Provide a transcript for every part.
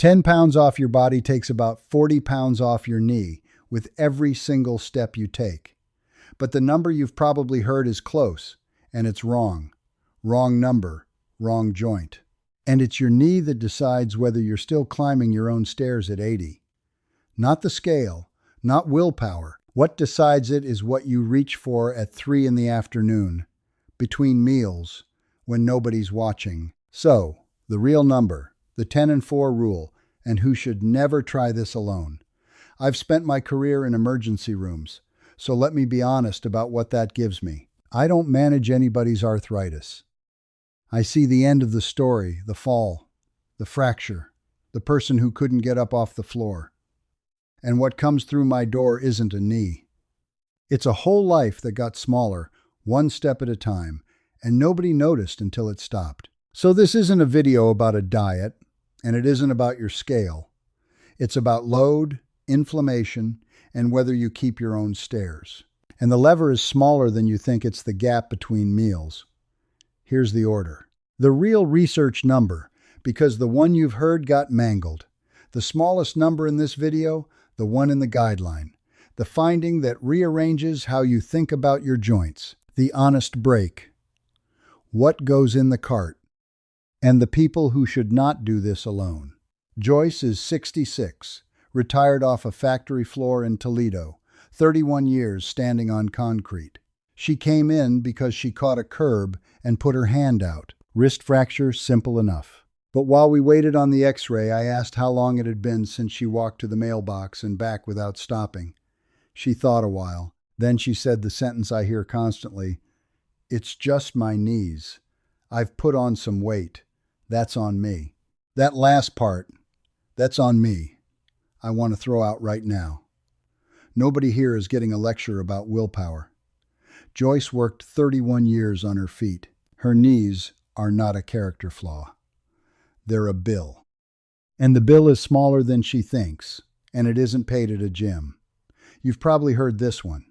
10 pounds off your body takes about 40 pounds off your knee with every single step you take. But the number you've probably heard is close, and it's wrong. Wrong number, wrong joint. And it's your knee that decides whether you're still climbing your own stairs at 80. Not the scale, not willpower. What decides it is what you reach for at 3 in the afternoon, between meals, when nobody's watching. So, the real number, the 10 and 4 rule, and who should never try this alone. I've spent my career in emergency rooms, so let me be honest about what that gives me. I don't manage anybody's arthritis. I see the end of the story, the fall, the fracture, the person who couldn't get up off the floor. And what comes through my door isn't a knee. It's a whole life that got smaller, one step at a time, and nobody noticed until it stopped. So this isn't a video about a diet, and it isn't about your scale. It's about load, inflammation, and whether you keep your own stairs. And the lever is smaller than you think. It's the gap between meals. Here's the order. The real research number, because the one you've heard got mangled. The smallest number in this video, the one in the guideline. The finding that rearranges how you think about your joints. The honest break. What goes in the cart. And the people who should not do this alone. Joyce is 66, retired off a factory floor in Toledo, 31 years standing on concrete. She came in because she caught a curb and put her hand out. Wrist fracture, simple enough. But while we waited on the x-ray, I asked how long it had been since she walked to the mailbox and back without stopping. She thought a while. Then she said the sentence I hear constantly, "It's just my knees. I've put on some weight. That's on me." That last part, that's on me, I want to throw out right now. Nobody here is getting a lecture about willpower. Joyce worked 31 years on her feet. Her knees are not a character flaw. They're a bill. And the bill is smaller than she thinks, and it isn't paid at a gym. You've probably heard this one.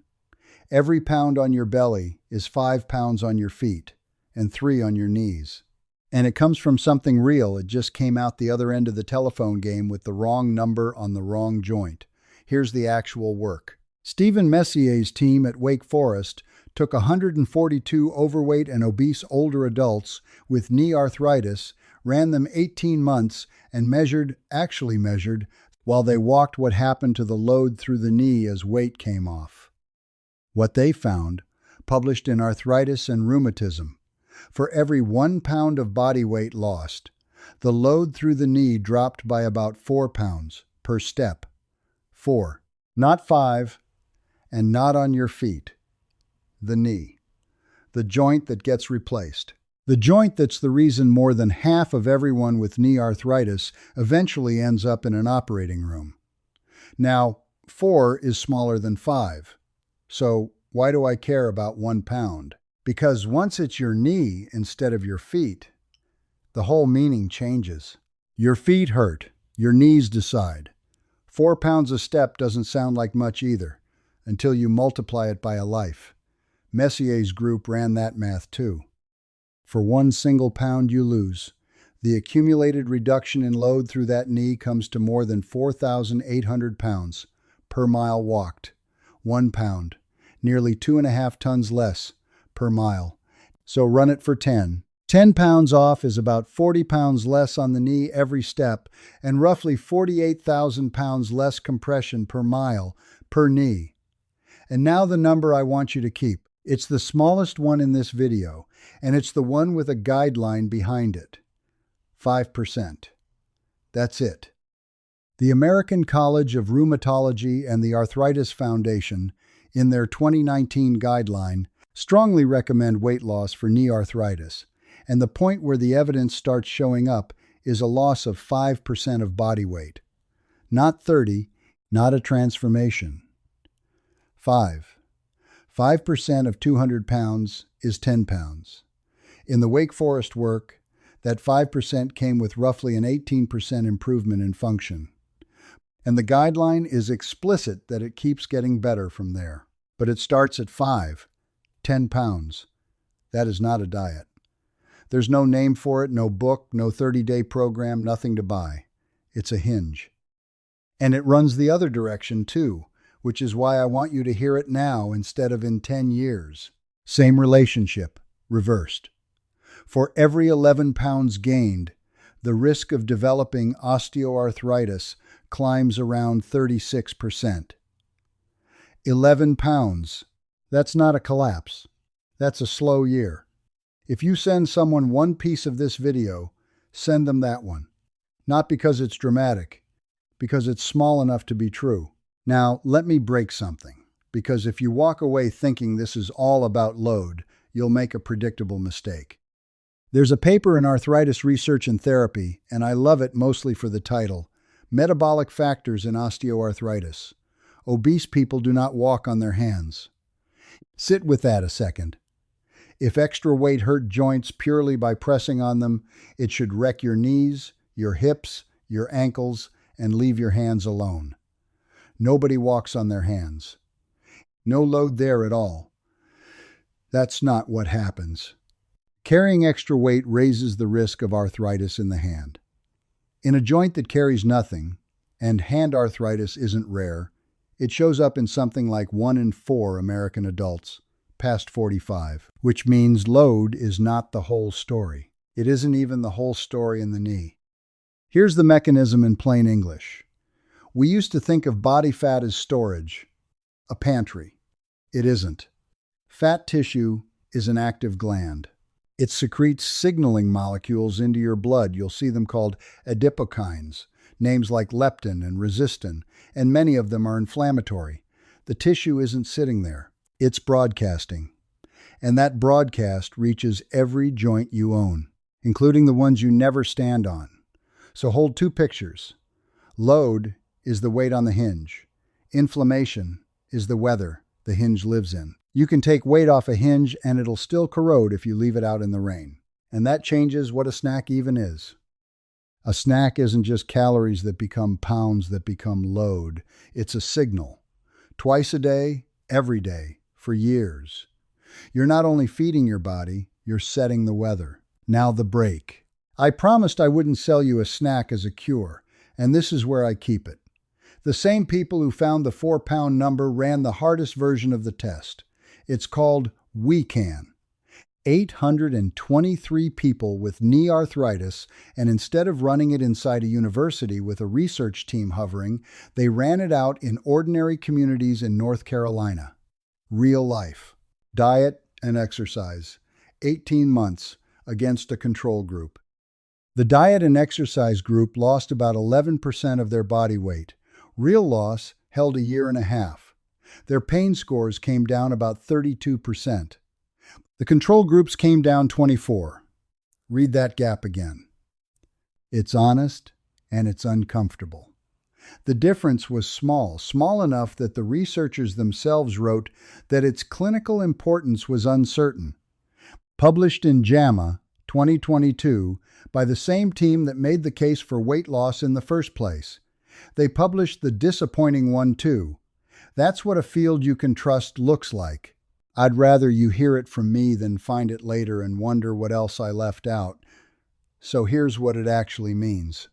Every pound on your belly is 5 pounds on your feet, and 3 on your knees. And it comes from something real. It just came out the other end of the telephone game with the wrong number on the wrong joint. Here's the actual work. Stephen Messier's team at Wake Forest took 142 overweight and obese older adults with knee arthritis, ran them 18 months, and actually measured, while they walked what happened to the load through the knee as weight came off. What they found, published in Arthritis and Rheumatism, for every 1 pound of body weight lost, the load through the knee dropped by about 4 pounds per step. 4, not 5, and not on your feet. The knee, the joint that gets replaced. The joint that's the reason more than half of everyone with knee arthritis eventually ends up in an operating room. Now, 4 is smaller than 5. So why do I care about 1 pound? Because once it's your knee instead of your feet, the whole meaning changes. Your feet hurt. Your knees decide. 4 pounds a step doesn't sound like much either, until you multiply it by a life. Messier's group ran that math too. For 1 single pound you lose, the accumulated reduction in load through that knee comes to more than 4,800 pounds per mile walked. 1 pound, nearly 2.5 tons less per mile. So run it for 10. 10 pounds off is about 40 pounds less on the knee every step and roughly 48,000 pounds less compression per mile per knee. And now the number I want you to keep. It's the smallest one in this video, and it's the one with a guideline behind it. 5%. That's it. The American College of Rheumatology and the Arthritis Foundation, in their 2019 guideline, strongly recommend weight loss for knee arthritis, and the point where the evidence starts showing up is a loss of 5% of body weight. Not 30, not a transformation. 5% of 200 pounds is 10 pounds. In the Wake Forest work, that 5% came with roughly an 18% improvement in function. And the guideline is explicit that it keeps getting better from there. But it starts at 10 pounds. That is not a diet. There's no name for it, no book, no 30-day program, nothing to buy. It's a hinge. And it runs the other direction too, which is why I want you to hear it now instead of in 10 years. Same relationship, reversed. For every 11 pounds gained, the risk of developing osteoarthritis climbs around 36%. 11 pounds. That's not a collapse. That's a slow year. If you send someone one piece of this video, send them that one. Not because it's dramatic, because it's small enough to be true. Now, let me break something, because if you walk away thinking this is all about load, you'll make a predictable mistake. There's a paper in Arthritis Research and Therapy, and I love it mostly for the title, Metabolic Factors in Osteoarthritis. Obese people do not walk on their hands. Sit with that a second. If extra weight hurt joints purely by pressing on them, it should wreck your knees, your hips, your ankles, and leave your hands alone. Nobody walks on their hands. No load there at all. That's not what happens. Carrying extra weight raises the risk of arthritis in the hand. In a joint that carries nothing, and hand arthritis isn't rare, it shows up in something like 1 in 4 American adults past 45, which means load is not the whole story. It isn't even the whole story in the knee. Here's the mechanism in plain English. We used to think of body fat as storage, a pantry. It isn't. Fat tissue is an active gland. It secretes signaling molecules into your blood. You'll see them called adipokines, names like leptin and resistin, and many of them are inflammatory. The tissue isn't sitting there. It's broadcasting. And that broadcast reaches every joint you own, including the ones you never stand on. So hold two pictures. Load is the weight on the hinge. Inflammation is the weather the hinge lives in. You can take weight off a hinge and it'll still corrode if you leave it out in the rain. And that changes what a snack even is. A snack isn't just calories that become pounds that become load. It's a signal. Twice a day, every day, for years. You're not only feeding your body, you're setting the weather. Now the break. I promised I wouldn't sell you a snack as a cure, and this is where I keep it. The same people who found the 4-pound number ran the hardest version of the test. It's called We Can. 823 people with knee arthritis, and instead of running it inside a university with a research team hovering, they ran it out in ordinary communities in North Carolina. Real life. Diet and exercise. 18 months against a control group. The diet and exercise group lost about 11% of their body weight. Real loss held a year and a half. Their pain scores came down about 32%. The control groups came down 24. Read that gap again. It's honest and it's uncomfortable. The difference was small enough that the researchers themselves wrote that its clinical importance was uncertain. Published in JAMA 2022 by the same team that made the case for weight loss in the first place. They published the disappointing one too. That's what a field you can trust looks like. I'd rather you hear it from me than find it later and wonder what else I left out. So here's what it actually means.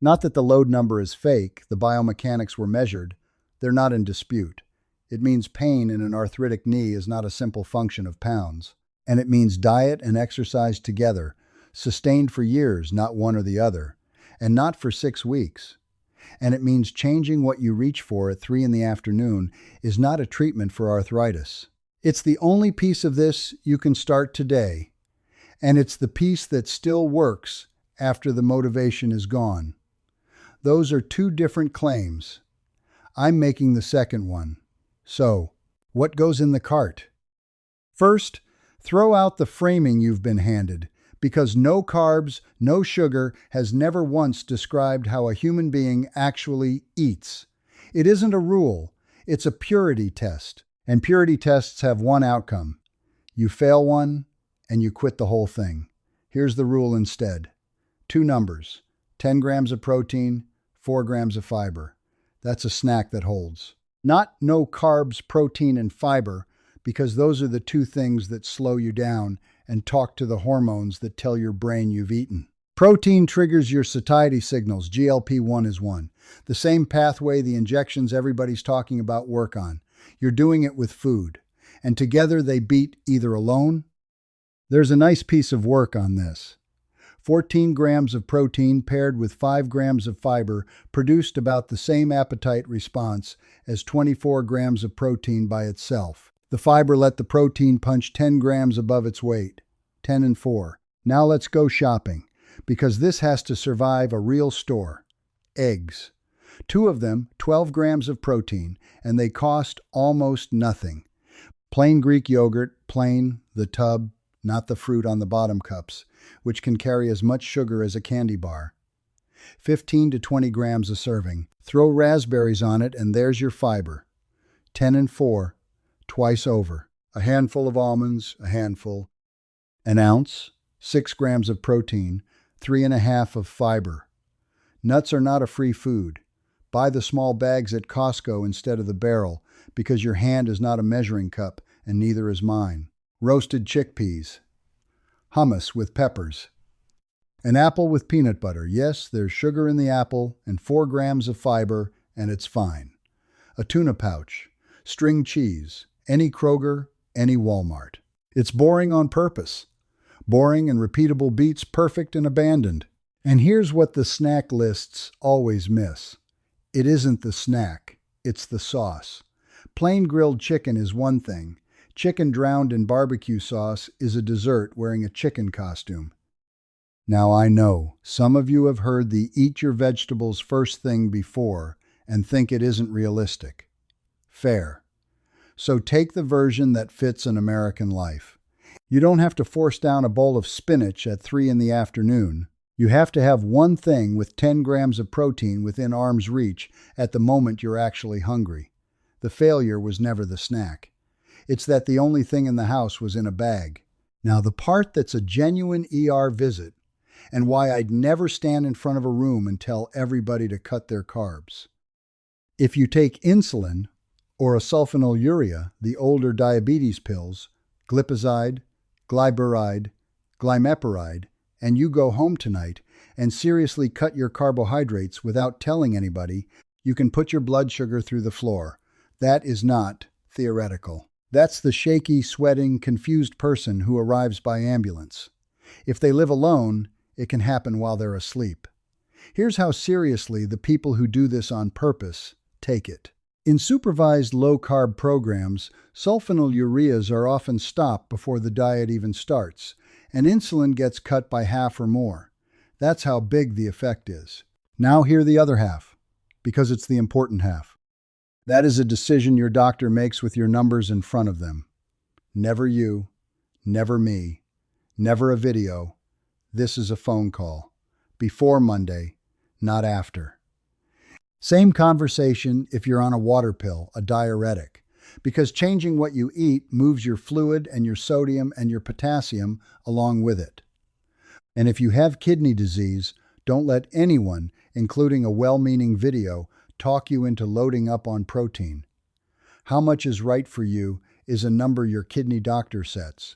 Not that the load number is fake, the biomechanics were measured. They're not in dispute. It means pain in an arthritic knee is not a simple function of pounds. And it means diet and exercise together, sustained for years, not one or the other, and not for 6 weeks. And it means changing what you reach for at 3 in the afternoon is not a treatment for arthritis. It's the only piece of this you can start today, and it's the piece that still works after the motivation is gone. Those are two different claims. I'm making the second one. So, what goes in the cart? First, throw out the framing you've been handed, because no carbs, no sugar has never once described how a human being actually eats. It isn't a rule, it's a purity test. And purity tests have one outcome. You fail one, and you quit the whole thing. Here's the rule instead. 2 numbers, 10 grams of protein, 4 grams of fiber. That's a snack that holds. Not no carbs, protein, and fiber, because those are the 2 things that slow you down and talk to the hormones that tell your brain you've eaten. Protein triggers your satiety signals. GLP-1 is one. The same pathway the injections everybody's talking about work on. You're doing it with food. And together they beat either alone. There's a nice piece of work on this. 14 grams of protein paired with 5 grams of fiber produced about the same appetite response as 24 grams of protein by itself. The fiber let the protein punch 10 grams above its weight. 10 and 4. Now let's go shopping, because this has to survive a real store. Eggs. 2 of them, 12 grams of protein, and they cost almost nothing. Plain Greek yogurt, plain, the tub, not the fruit on the bottom cups, which can carry as much sugar as a candy bar. 15 to 20 grams a serving. Throw raspberries on it and there's your fiber. 10 and 4, twice over. A handful of almonds, a handful. An ounce, 6 grams of protein, 3.5 of fiber. Nuts are not a free food. Buy the small bags at Costco instead of the barrel, because your hand is not a measuring cup, and neither is mine. Roasted chickpeas. Hummus with peppers. An apple with peanut butter. Yes, there's sugar in the apple and 4 grams of fiber, and it's fine. A tuna pouch. String cheese. Any Kroger, any Walmart. It's boring on purpose. Boring and repeatable beats perfect and abandoned. And here's what the snack lists always miss. It isn't the snack, it's the sauce. Plain grilled chicken is one thing. Chicken drowned in barbecue sauce is a dessert wearing a chicken costume. Now I know, some of you have heard the eat your vegetables first thing before and think it isn't realistic. Fair. So take the version that fits an American life. You don't have to force down a bowl of spinach at 3 in the afternoon. You have to have one thing with 10 grams of protein within arm's reach at the moment you're actually hungry. The failure was never the snack. It's that the only thing in the house was in a bag. Now the part that's a genuine ER visit, and why I'd never stand in front of a room and tell everybody to cut their carbs. If you take insulin, or a sulfonylurea, the older diabetes pills, glipizide, glyburide, glimepiride, and you go home tonight and seriously cut your carbohydrates without telling anybody, you can put your blood sugar through the floor. That is not theoretical. That's the shaky, sweating, confused person who arrives by ambulance. If they live alone, it can happen while they're asleep. Here's how seriously the people who do this on purpose take it. In supervised low-carb programs, sulfonylureas are often stopped before the diet even starts, and insulin gets cut by half or more. That's how big the effect is. Now hear the other half, because it's the important half. That is a decision your doctor makes with your numbers in front of them. Never you, never me, never a video. This is a phone call. Before Monday, not after. Same conversation if you're on a water pill, a diuretic, because changing what you eat moves your fluid and your sodium and your potassium along with it. And if you have kidney disease, don't let anyone, including a well-meaning video, talk you into loading up on protein. How much is right for you is a number your kidney doctor sets.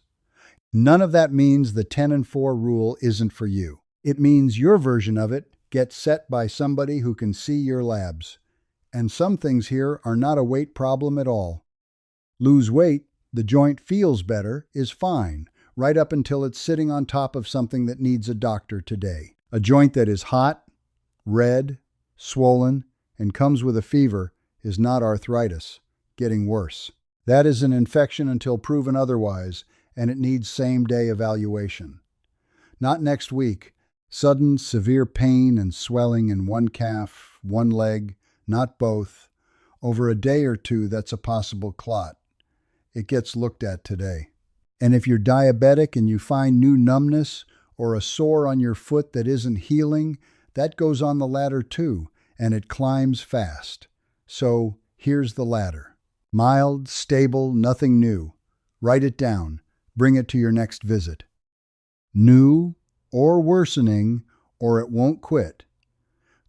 None of that means the 10 and 4 rule isn't for you. It means your version of it gets set by somebody who can see your labs. And some things here are not a weight problem at all. Lose weight, the joint feels better, is fine, right up until it's sitting on top of something that needs a doctor today. A joint that is hot, red, swollen, and comes with a fever is not arthritis, getting worse. That is an infection until proven otherwise, and it needs same-day evaluation. Not next week. Sudden, severe pain and swelling in one calf, one leg, not both. Over a day or two, that's a possible clot. It gets looked at today. And if you're diabetic and you find new numbness or a sore on your foot that isn't healing, that goes on the ladder too, and it climbs fast. So here's the ladder. Mild, stable, nothing new. Write it down. Bring it to your next visit. New or worsening, or it won't quit.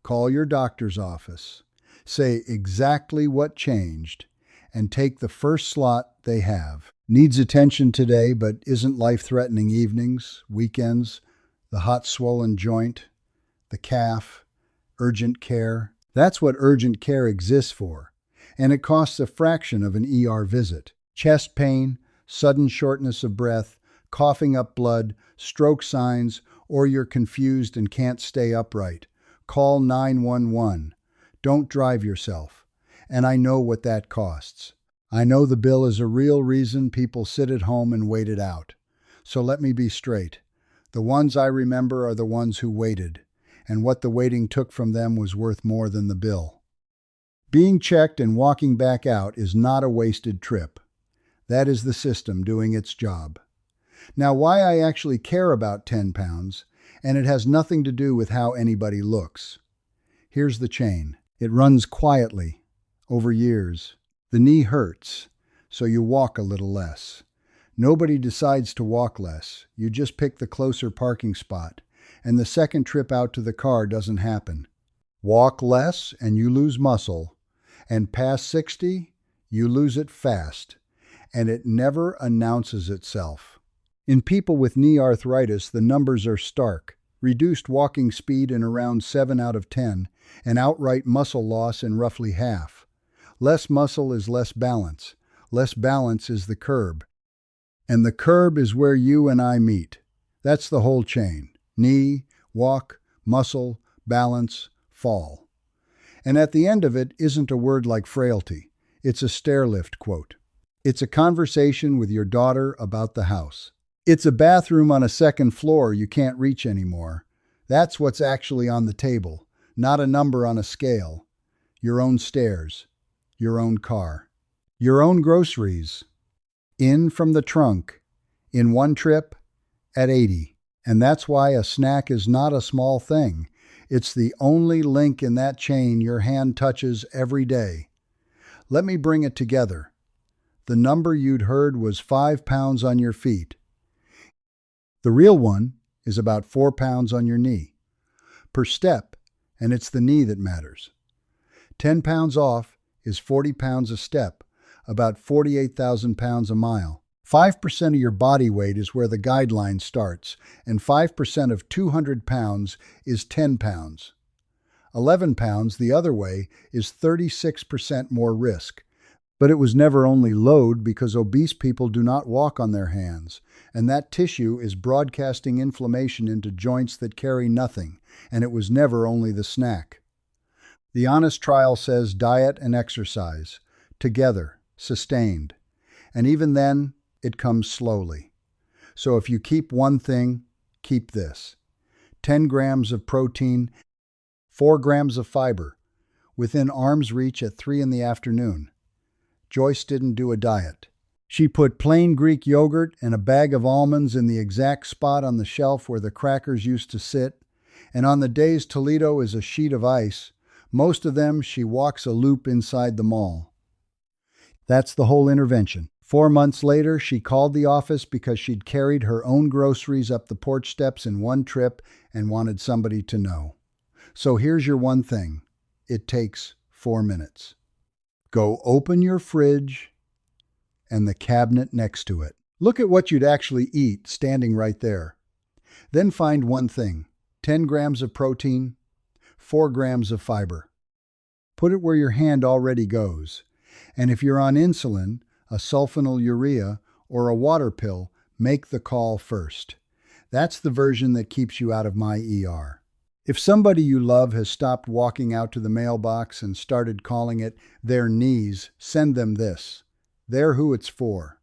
Call your doctor's office. Say exactly what changed, and take the first slot they have. Needs attention today, but isn't life-threatening evenings, weekends. the hot swollen joint, the calf, urgent care. That's what urgent care exists for, and it costs a fraction of an ER visit. Chest pain, sudden shortness of breath, coughing up blood, stroke signs, or you're confused and can't stay upright. Call 911. Don't drive yourself. And I know what that costs. I know the bill is a real reason people sit at home and wait it out. So let me be straight. The ones I remember are the ones who waited, and what the waiting took from them was worth more than the bill. Being checked and walking back out is not a wasted trip. That is the system doing its job. Now, why I actually care about 10 pounds, and it has nothing to do with how anybody looks. Here's the chain. It runs quietly, over years. The knee hurts, so you walk a little less. Nobody decides to walk less. You just pick the closer parking spot, and the second trip out to the car doesn't happen. Walk less and you lose muscle, and past 60, you lose it fast, and it never announces itself. In people with knee arthritis, the numbers are stark. Reduced walking speed in around 7 out of 10, and outright muscle loss in roughly half. Less muscle is less balance. Less balance is the curb. And the curb is where you and I meet. That's the whole chain. Knee, walk, muscle, balance, fall. And at the end of it isn't a word like frailty. It's a stairlift quote. It's a conversation with your daughter about the house. It's a bathroom on a second floor you can't reach anymore. That's what's actually on the table, not a number on a scale. Your own stairs, your own car, your own groceries. In from the trunk, in one trip, at 80. And that's why a snack is not a small thing. It's the only link in that chain your hand touches every day. Let me bring it together. The number you'd heard was 5 pounds on your feet. The real one is about 4 pounds on your knee. Per step, and it's the knee that matters. 10 pounds off is 40 pounds a step, about 48,000 pounds a mile. 5% of your body weight is where the guideline starts, and 5% of 200 pounds is 10 pounds. 11 pounds the other way is 36% more risk. But it was never only load, because obese people do not walk on their hands, and that tissue is broadcasting inflammation into joints that carry nothing, and it was never only the snack. The honest trial says diet and exercise, together, sustained. And even then, it comes slowly. So if you keep one thing, keep this. 10 grams of protein, 4 grams of fiber, within arm's reach at 3 in the afternoon. Joyce didn't do a diet. She put plain Greek yogurt and a bag of almonds in the exact spot on the shelf where the crackers used to sit, and on the days Toledo is a sheet of ice, most of them she walks a loop inside the mall. That's the whole intervention. 4 months later, she called the office because she'd carried her own groceries up the porch steps in one trip and wanted somebody to know. So here's your one thing. It takes 4 minutes. Go open your fridge and the cabinet next to it. Look at what you'd actually eat standing right there. Then find one thing. 10 grams of protein, 4 grams of fiber. Put it where your hand already goes. And if you're on insulin, a sulfonylurea, or a water pill, make the call first. That's the version that keeps you out of my ER. If somebody you love has stopped walking out to the mailbox and started calling it their knees, send them this. They're who it's for.